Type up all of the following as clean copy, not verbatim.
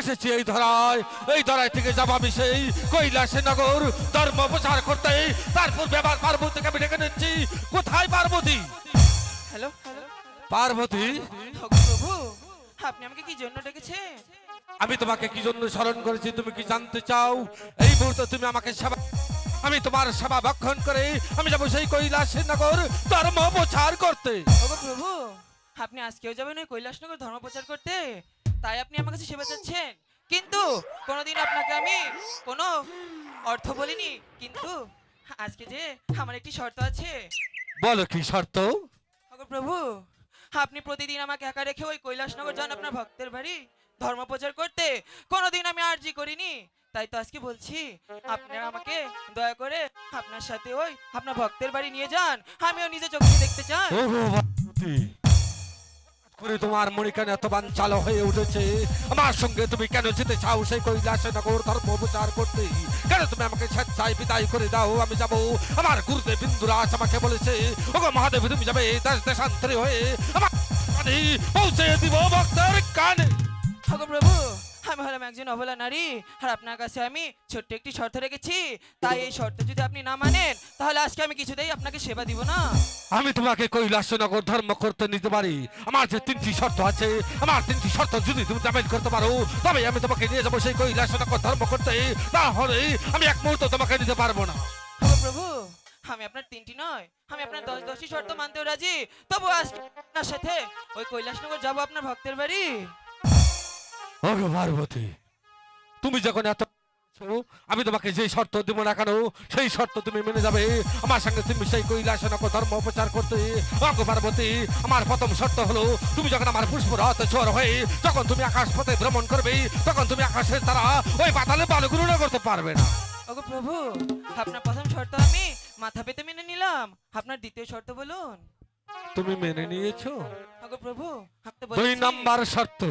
এসেছি এই ধরায় থেকে যাব আমি সেই কৈলাসে নগর ধর্ম প্রচার করতে। তারপর ব্যাপার পার্বতীকে আমি ডেকে নিচ্ছি। কোথায় পার্বতী? হ্যালো হ্যালো পার্বতী, প্রভু, আপনি আমাকে কি জন্য ডেকেছেন? আমি তোমাকে কি জন্য স্মরণ করেছি তুমি কি জানতে চাও? এই মুহূর্তে তুমি আমাকে সেবা, আমি তোমার সেবা ভক্ষণ করে আমি যাবো সেই কৈলাসে নগর ধর্ম প্রচার করতে। ওগো প্রভু, আপনি আজকেও যাবেন ওই কৈলাসনগর ধর্ম প্রচার করতে? তাই আপনি আমার কাছে সেবা চাচ্ছেন? কিন্তু কোনোদিন আপনাকে আমি কোনো অর্থ বলিনি। কিন্তু আজকে যে আমার একটি শর্ত আছে। বলো কি শর্ত? ওগো প্রভু, আপনি প্রতিদিন আমাকে একা রেখে ওই কৈলাসনগর যান আপনার ভক্তের বাড়ি ধর্ম প্রচার করতে। কোনোদিন আমি আরজি করিনি, তাই তো আজকে বলছি আপনারা আমাকে দয়া করে আপনার সাথে ওই আপনার ভক্তের বাড়ি নিয়ে যান, আমিও নিজে চোখে দেখতে চাই। ও পার্বতী, করে তোমার মনে কেন এত বাঞ্ছাল হয়ে উঠেছে? আমার সঙ্গে তুমি কেন যেতে চাও সেই কৈলাসে নগর ধর্ম প্রচার করতে? কেন তুমি আমাকে স্বেচ্ছায় বিদায় করে দাও? আমি যাব, আমার গুরুদেব বিন্দুরাজ আমাকে বলেছে ওগো মহাদেব তুমি যাবে দেশ দেশান্তরে হয়ে আমার কানে পৌঁছে দিব ভক্তের কানে। ওগো প্রভু, আমি হলাম একজন অবলা নারী, আর আপনার কাছে আমি ছোট্ট একটি শর্ত রেখেছি। তাই এই শর্ত যদি আপনি না মানেন তাহলে আজকে আমি কিছুতেই আপনাকে সেবা দিব না। আমি তোমাকে কৈলাসে নগর ধর্ম করতে নিতে পারি। আমার যে 3টি শর্ত আছে, আমার 3টি শর্ত যদি তুমি দামেল করতে পারো তবে আমি তোমাকে নিয়ে যাবো সেই কৈলাসে নগর ধর্ম করতে। না হলে আমি এক মুহূর্ত তোমাকে নিতে পারবো না। ওগো প্রভু, আমি আপনার 3টি নয়, আমি আপনার 10টি শর্ত মানতেও রাজি। তবু আজকে আপনার সাথে ওই কৈলাসনগর যাব আপনার ভক্তের বাড়ি। ওগো পার্বতী, তুমি যখন এত আমি তোমাকে যে শর্ত দিব না কেন সেই শর্ত তুমি মেনে যাবে। আমার সঙ্গে তুমি সেই কৈলাসে নগর ধর্ম প্রচার করতে। ওগো পার্বতী, আমার প্রথম শর্ত হলো তুমি যখন আমার পুষ্পরথ ছোঁয়ার হয়ে যখন তুমি আকাশ পথে ভ্রমণ করবে তখন তুমি আকাশের তারা ওই পাতালে বালুগুলো করতে পারবে না। ওগো প্রভু, আপনার প্রথম শর্ত আমি মাথা পেতে মেনে নিলাম। আপনার দ্বিতীয় শর্ত বলুন। তুমি মেনে নিয়েছো? ওগো প্রভু, আমি তো 2 বলেছি। নাম্বার শর্ত,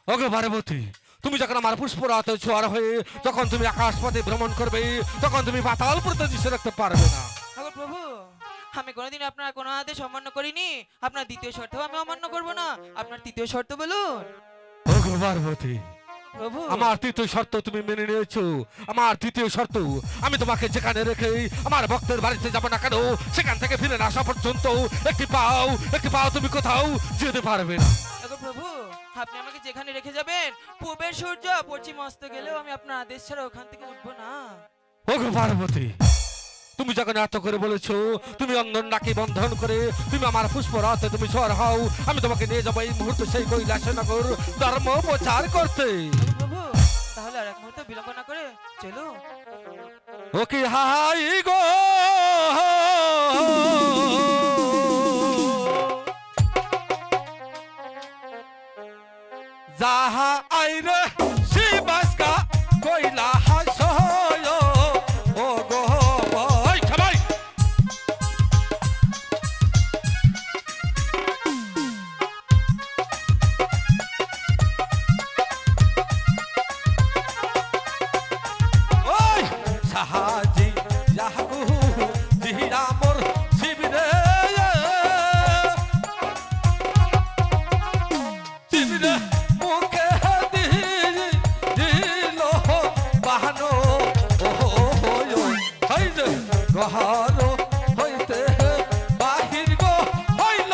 ওগো পার্বতী, তুমি যখন আমার পুষ্পরথ ছোঁয়ার হয়ে যখন তুমি আকাশ পথে ভ্রমণ করবে তখন তুমি পাতাল পর্যন্ত দৃশ্য রাখতে পারবে না। ওগো প্রভু, আমি কোনোদিন আপনার কোনো আদেশ অমান্য করিনি। আপনার দ্বিতীয় শর্তও আমি অমান্য করব না। আপনার তৃতীয় শর্ত বলুন। ওগো পার্বতী, প্রভু, আমার তৃতীয় শর্ত তুমি মেনে নিয়েছো। আমার তৃতীয় শর্ত, আমি তোমাকে যেখানে রেখে আমার ভক্তের বাড়িতে যাবো না কেন সেখান থেকে ফিরে না আসা পর্যন্ত একটি পাও তুমি কোথাও যেতে পারবে না। ওগো প্রভু, আপনি আমাকে যেখানে রেখে যাবেন পূবের সূর্য পশ্চিম অস্ত গেলেও আমি আপনার আদেশ ছাড়া ওখান থেকে উঠবো না। ওগো পার্বতী, তুমি যখন এত করে বলেছো তুমি অন্ধন নাকি বন্ধন করে তুমি আমার পুষ্পরথে তুমি সর হও, আমি তোমাকে নিয়ে যাবো এই মুহূর্তে সেই কৈলাসে নগর ধর্ম প্রচার করতে। ওগো প্রভু, তাহলে আর এক মুহূর্ত বিলম্ব না করে চলুন। ওকে হাই গো যাহা আইরে শিবাসকা কইলা হাসয় ও গো ভাই সবাই ওই সাহাজি যাহু জিহিরা মোর শিবিরে শিবিরে মুখে দিল বাহানো ও হইলে গহার হইতে বাহির গো হইল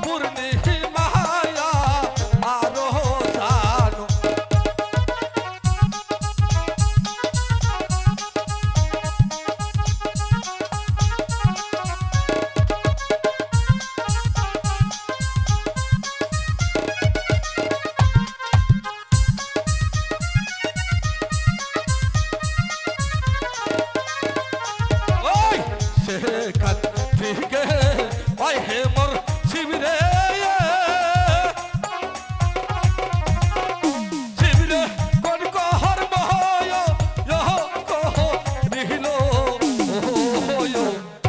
পূর্ণিমায়া আরো জানো। ওই সেখান থেকে ওই হে মোর শিবিরে শিবিরে কোন কহর মহয় কহ নিহিল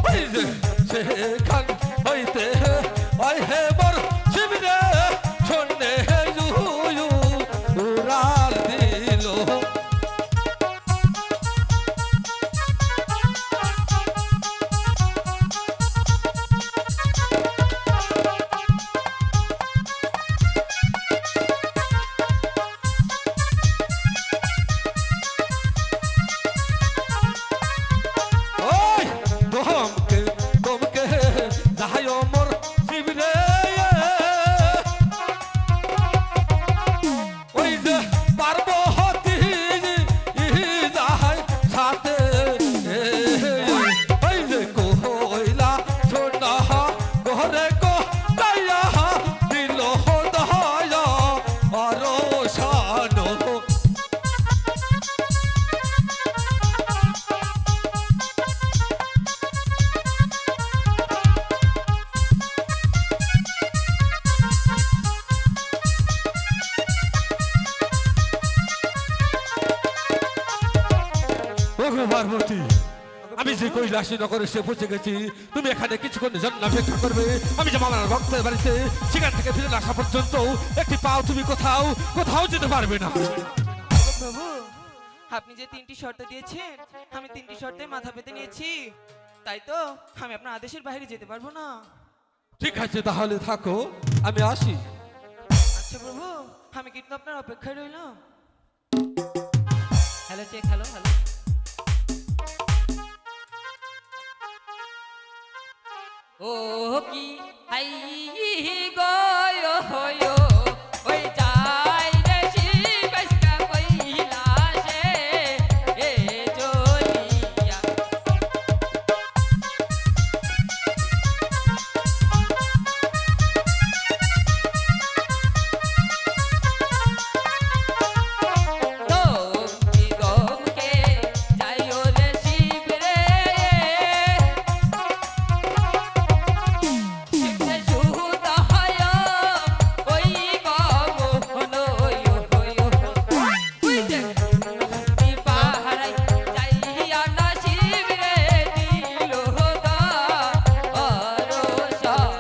ওই যে সেখান হইতে ওই হে মোর শিবিরে শোনে উড়াল দিল। পার্বতী, আমি যে কৈলাসী নগরে সে পৌঁছে গেছি, তুমি এখানে কিছুক্ষণের জন্য অপেক্ষা করবে। আমি যাব আমার ভক্তের বাড়িতে, সেখান থেকে ফিরে না আসা পর্যন্ত একটি পাও তুমি কোথাও কোথাও যেতে পারবে না। প্রভু, আপনি যে 3টি শর্ত দিয়েছেন, আমি 3টি শর্তে মাথা পেতে নিয়েছি, তাই তো আমি আপনার আদেশের বাইরে যেতে পারবো না। ঠিক আছে, তাহলে থাকো, আমি আসি। আচ্ছা প্রভু, আমি কিন্তু আপনার অপেক্ষায় রইলাম। Hello check, hello hello. ও কি হাই গয় হয় ওই যাই রে শিবস্কা কৈলাসে এ জলিয়া। দমকে দমকে যাইও রে শিব রে, শিবনে সুত হয় ওই গমন ওই যে নদী পাহারাই যাইয়া না শিব রে দিল দর্শন।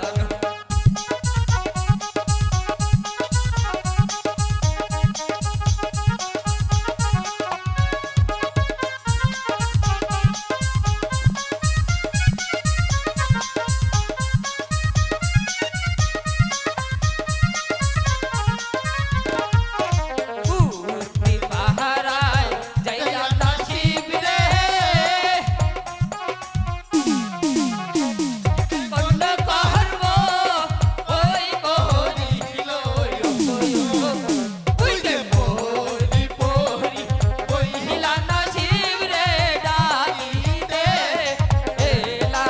নদী পাহারাই যাইয়া না শিব রে, কোন কর্ম ওই করিল ওই যে পরি পরি কইলা না শিব রে ডাকিতে এলা।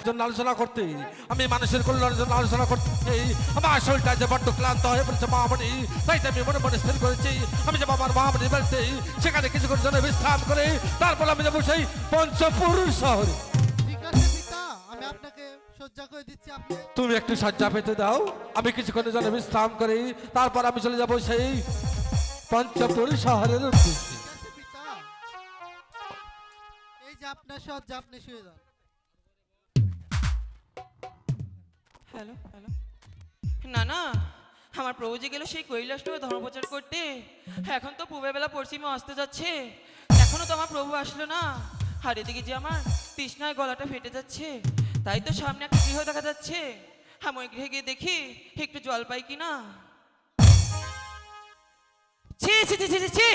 জন্য আলোচনা করতে, আমি মানুষের কল্যাণের জন্য আলোচনা করতে, আমার শরীরটা যে বড্ড ক্লান্ত হয়ে পড়েছে মহামণি, তাই তো আমি মনে মনে স্থির করেছি আমি যাবো আমার মহামণির বাড়িতে, সেখানে কিছুক্ষণ জন্য বিশ্রাম করে তারপর আমি যাবো সেই পঞ্চপুর শহরে। ঠিক আছে পিতা, আমি আপনাকে সজ্জা করে দিচ্ছি। আপনি তুমি একটু সজ্জা পেতে দাও, আমি কিছুক্ষণের জন্য বিশ্রাম করি, তারপর আমি চলে যাবো সেই পঞ্চপুর শহরের উদ্দেশ্যে। ঠিক আছে পিতা, এই যে আপনার সজ্জা, আপনি শুয়ে যান। হ্যালো হ্যালো, না না, আমার প্রভু যে গেল সেই কৈলাসটাকে ধর্মপ্রচার করতে, এখন তো পূর্বের বেলা পশ্চিমে আসতে যাচ্ছে, এখনো তো আমার প্রভু আসলো না। আর এদিকে যে আমার তৃষ্ণায় গলাটা ফেটে যাচ্ছে, তাই তো সামনে একটা গৃহ দেখা যাচ্ছে, আমি ওই গৃহে গিয়ে দেখি একটু জল পাই কিনা। ছি ছি ছি ছি ছি ছি,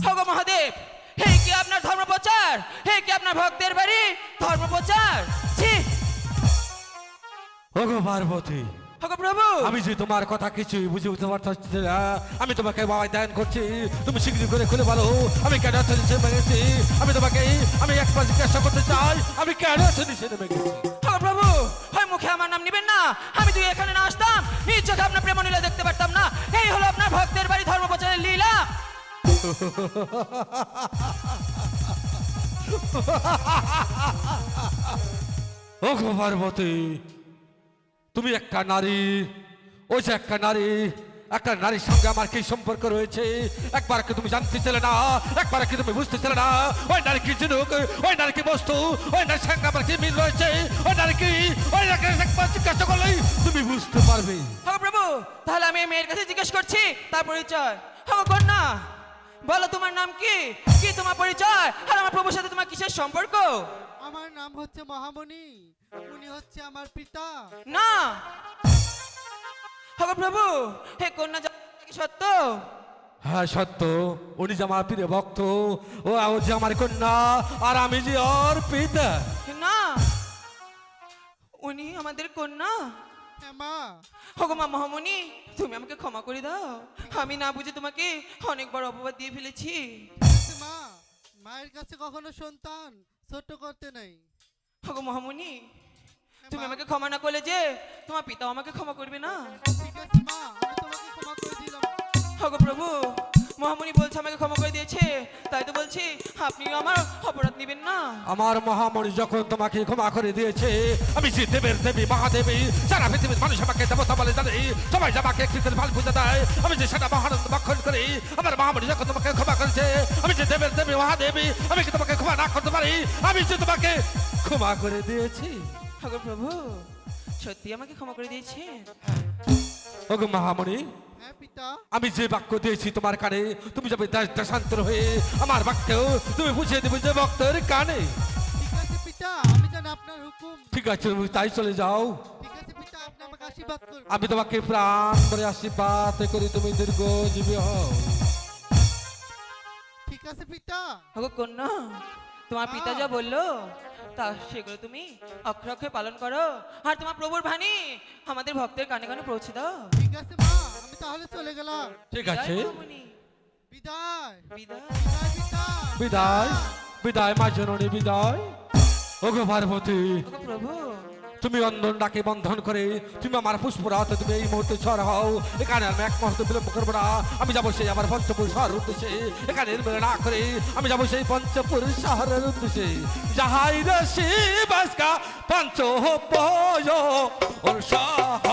হগো মহাদেব, হে কি আপনার ধর্মপ্রচার, হে কি আপনার ভক্তের বাড়ি ধর্মপ্রচার, ছি। ওগো পার্বতী, হগো প্রভু, আমি যে তোমার কথা কিছুই বুঝে উঠতে পারছি না, আমি তোমাকে বাবাই দান করছি, তুমি শীঘ্র করে খুলে বলো আমি কেন এত নিচে নেমে গেছি। আমি একবার জিজ্ঞাসা করতে চাই, আমি কেন এত নিচে নেমে গেছি। হগো প্রভু, হয় মুখে আমার নাম নিবেন না, আমি যদি এখানে না আসতাম নিজ চোখে আপনার প্রেম লীলা দেখতে পারতাম না। এই হলো আপনার ভক্তের বাড়ি ধর্মপ্রচারের লীলা। ওগো পার্বতী, তুমি একটা নারী, ওই যে একটা নারী একটা নারীর সঙ্গে আমার কি সম্পর্ক রয়েছে একবার কি তুমি জানতে ছিলে না, একবার কি তুমি বুঝতে ছিলে না? ওই নারী কি জিনুক, ওই নারী কি বস্তু, ওই নারীর সঙ্গে আমার কি মিল রয়েছে, ওই নারী কি, ওই নারীকে একবার জিজ্ঞাসা করলেই তুমি বুঝতে পারবে। হ্যাঁ প্রভু, তাহলে আমি এই মেয়ের কাছে জিজ্ঞেস করছি তার পরিচয়। হ্যাঁ কন্যা, বলো তোমার নাম কি, কি তোমার পরিচয়, আর আমার প্রভুর সাথে তোমার কিসের সম্পর্ক? আমার নাম হচ্ছে মহামণি, উনি হচ্ছে আমার পিতা। না হ্যাঁ প্রভু, হে কন্যা কি সত্য? হ্যাঁ সত্য, উনি যে আমার প্রিয় ভক্ত, ও যে আমার কন্যা, আর আমি যে ওর পিতা। না, উনি আমাদের কন্যা। হ্যাঁ মা। হগো মা মহামণি, তুমি আমাকে ক্ষমা করে দাও, আমি না বুঝে তোমাকে অনেকবার অপবাদ দিয়ে ফেলেছি। ঠিক আছে মা, মায়ের কাছে কখনো সন্তান ছোট করতে নেই। হগো মহামণি, হ্যাঁ তুমি মা। আমাকে ক্ষমা না করলে যে তোমার পিতাও আমাকে ক্ষমা করবে না। ঠিক আছে মা, আমি তোমাকে ক্ষমা করে দিলাম। হগো প্রভু, মহামণি বলছে আমাকে ক্ষমা করে দিয়েছে, তাই তো বলছি আপনিও আমার অপরাধ নেবেন না। আমার মহামণি যখন তোমাকে ক্ষমা করে দিয়েছে, আমি যে দেবের দেবী মহাদেবী, সারা পৃথিবীর মানুষ আমাকে দেবতা বলে জানে, সবাই আমাকে কৃতের ভাল পূজা দেয়, আমি যে সেটা মহানন্দ ভক্ষণ করি। আমার মহামণি যখন তোমাকে ক্ষমা করেছে, আমি যে দেবের দেবী মহাদেবী, আমি কি তোমাকে ক্ষমা না করতে পারি? আমি যে তোমাকে ক্ষমা করে দিয়েছি। হগো প্রভু, সত্যি আমাকে ক্ষমা করে দিয়েছে। ওগো মহামণি, হ্যাঁ পিতা। আমি যে বাক্য দিয়েছি তোমার কানে, তুমি যাবে দেশান্তর হয়ে আমার বাক্যেও তুমি বুঝিয়ে দেবে যে ভক্তের কানে। ঠিক আছে পিতা, আমি জানি আপনার হুকুম। ঠিক আছে, তুমি তাই চলে যাও। ঠিক আছে পিতা, আপনি আমাকে আশীর্বাদ করুন। আমি তোমাকে প্রাণ করে আশীর্বাদ করি, তুমি দীর্ঘজীবী হও। ঠিক আছে পিতা। হগো কন্যা, তোমার পিতা যা বললো তা সেগুলো তুমি অক্ষরে অক্ষরে পালন করো, আর তোমার প্রভুর বাণী আমাদের ভক্তের কানে কানে পৌঁছে দাও। ঠিক আছে মা, আমি তাহলে চলে গেলাম। ঠিক আছে, বিদায় মহামণি, বিদায়। বিদায়। বিদায় পিতা। বিদায়, বিদায় মা জননী, বিদায়। ওগো পার্বতী, ওগো প্রভু, তুমি অন্ধন ডাকে বন্ধন করে তুমি আমার পুষ্পরাত, তুমি এই মুহূর্তে ছড় হও। এখানে আমি এক মুহূর্তে বিলম্ব করবো না, আমি যাবো সেই আমার পঞ্চপুর শহরের উদ্দেশ্যে। এখানে নির্মেল না করে আমি যাবো সেই পঞ্চপুর শহরের উদ্দেশ্যে। যাহাই রসি বাসকা পঞ্চ পয় ওর সহ।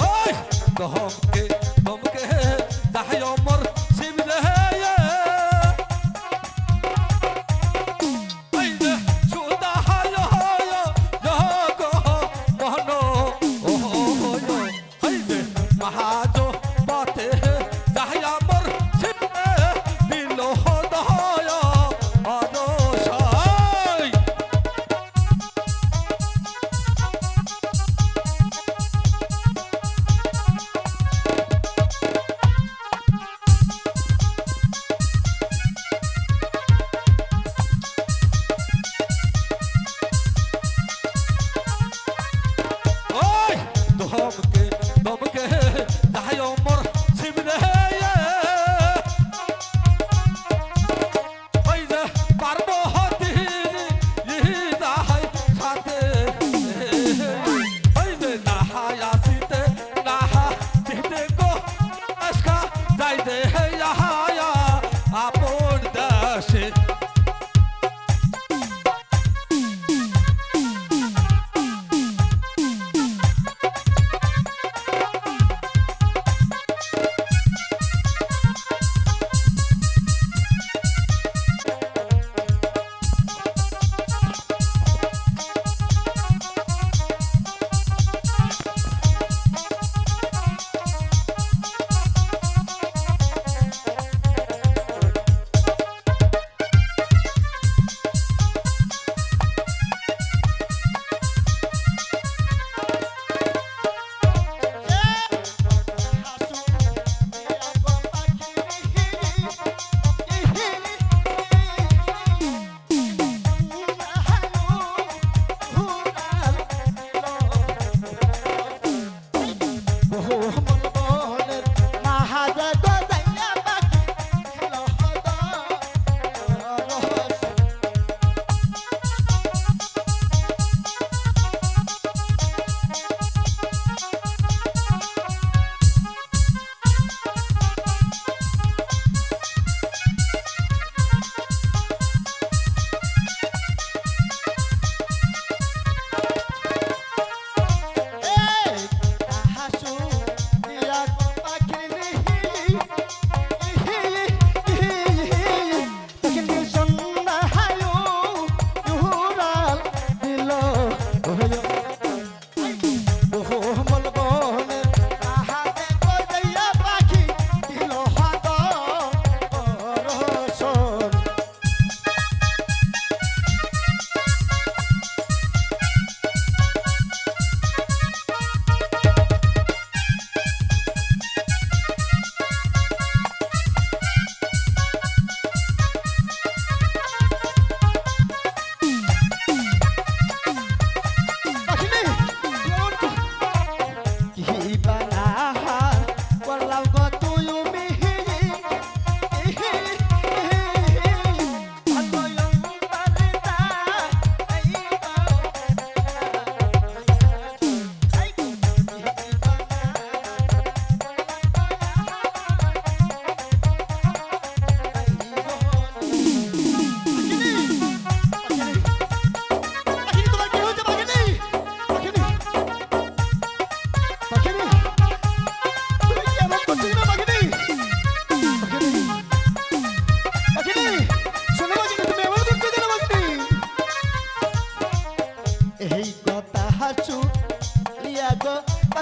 ওই দহমকে দমকে যাহাই অমর শিবরে এই যে সুদা হায় হয় জগ মহন ও এই যে মহাজ পথে যাহাই অমর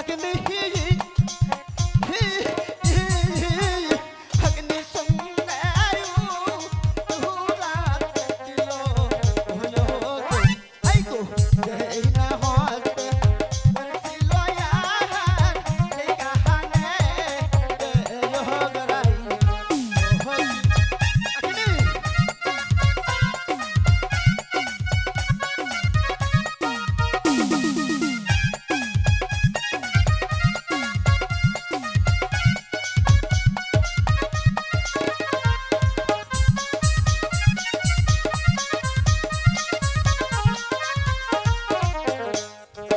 পাখিনি হাগনি সন্দেও তোরা দিল হলো আই গো দেই না হতে ছিল ইয়ার এই কাহানে দেয় গরাই পাখিনি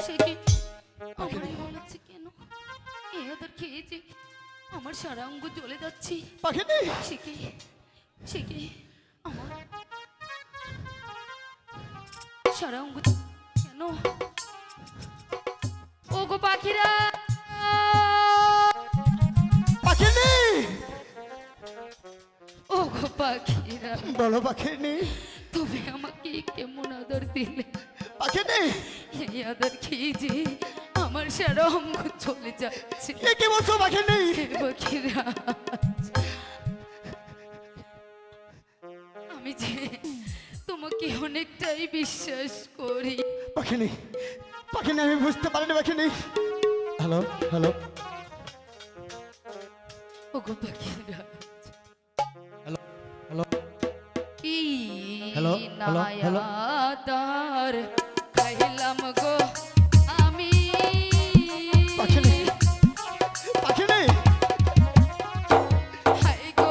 সে কি আমার এমন লাগছে কেন এ ওদের খেয়েছে আমার সারা অঙ্গ জ্বলে যাচ্ছে পাখিনি সে কি আমার সারা অঙ্গ কেন ও গো পাখিরা পাখিনি ও গো পাখিরা বলো পাখিনি তুমি আমাকে কেমন আদর দিলে পাখিনি এই আদর খেয়ে যে আমার সারা অঙ্গ চলে যাচ্ছে এ কি বলছো পাখিনি হে পাখিরা আমি যে তোমাকে অনেকটাই বিশ্বাস করি পাখিনি পাখিনি আমি বুঝতে পারিনি পাখিনি হ্যালো হ্যালো ওগো পাখিরা হ্যালো হ্যালো কি হ্যালো, হ্যালো, হ্যালো। নায়াদার খাইলাম গো আমি পাখিনি পাখিনি হাই গো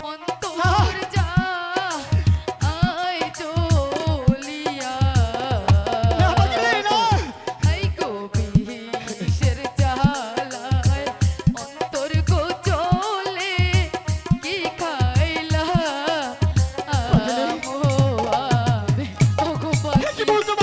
অন্তর যা আয় চলিয়া না পাখিনি না হাই গো বিষের জ্বালায় অন্তর গো চলে কি খাইলা আমি ও গো এ কি বলছো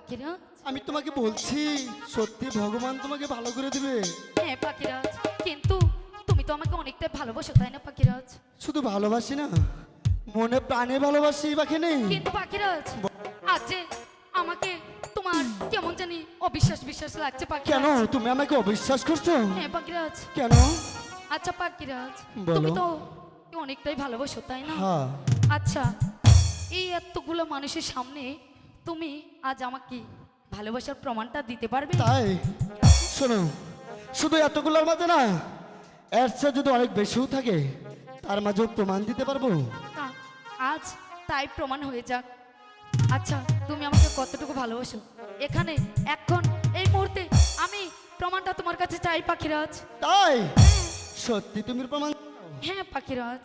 পাখিরাজ। আমি তোমাকে বলছি সত্যি ভগবান তোমাকে ভালো করে দিবে। হ্যাঁ পাখিরাজ, কিন্তু তুমি তো আমাকে অনেকটাই ভালোবাসো তাই না পাখিরাজ? শুধু ভালোবাসি না, মনে প্রাণে ভালোবাসি বাঘিনী। কিন্তু পাখিরাজ, আজ যে আমাকে তোমার কেমন জানি অবিশ্বাস বিশ্বাস লাগছে কেন পাখিরাজ। তুমি আমাকে অবিশ্বাস করছো? হ্যাঁ পাখিরাজ। কেন? আচ্ছা পাখিরাজ, বলো। তুমি তো অনেকটাই ভালোবাসো তাই না? হ্যাঁ। আচ্ছা, এই এতগুলো মানুষের সামনে তুমি আজ আমাকে ভালোবাসার প্রমাণটা দিতে পারবে? তাই শোনো, শুধু এতগুলোর মাঝে না, এর চেয়ে যদি অনেক বেশিও থাকে তার মাঝেও প্রমাণ দিতে পারবো। তা আজ তাই প্রমাণ হয়ে যাক। আচ্ছা, তুমি আমাকে কতটুকু ভালোবাসো এখানে এখন এই মুহূর্তে আমি প্রমাণটা তোমার কাছে চাই পাখিরাজ। তাই সত্যি তুমি প্রমাণ? হ্যাঁ পাখিরাজ।